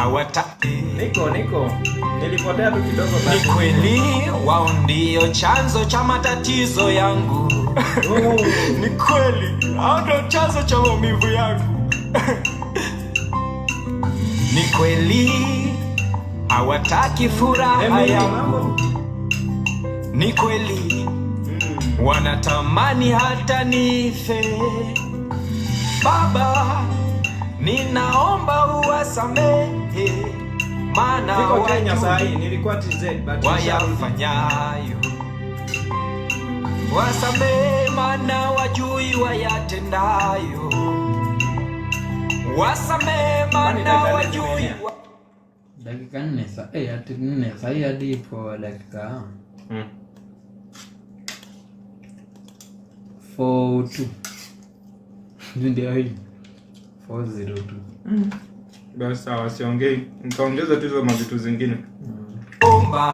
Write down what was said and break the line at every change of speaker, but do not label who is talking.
hawataki.
Niko nilipotea tu kidogo
basi. Ni kweli wao ndio chanzo cha matatizo yangu. Ni kweli hao ndio chanzo cha maumivu yangu. Ni kweli hawataki furaha yangu. Ni kweli wanatamani hata nife. Baba, ninaomba uwasamehe, maana wayafanyayo. Wasamehe maana wajui wayatendayo. Wasamehe maana wajui.
Dakika 4 ati 4 sasa hadi ipo dakika 42 ndio hii 402.
Basi sawa, siongei. Nikaongeza tu hizo mavitu zingine.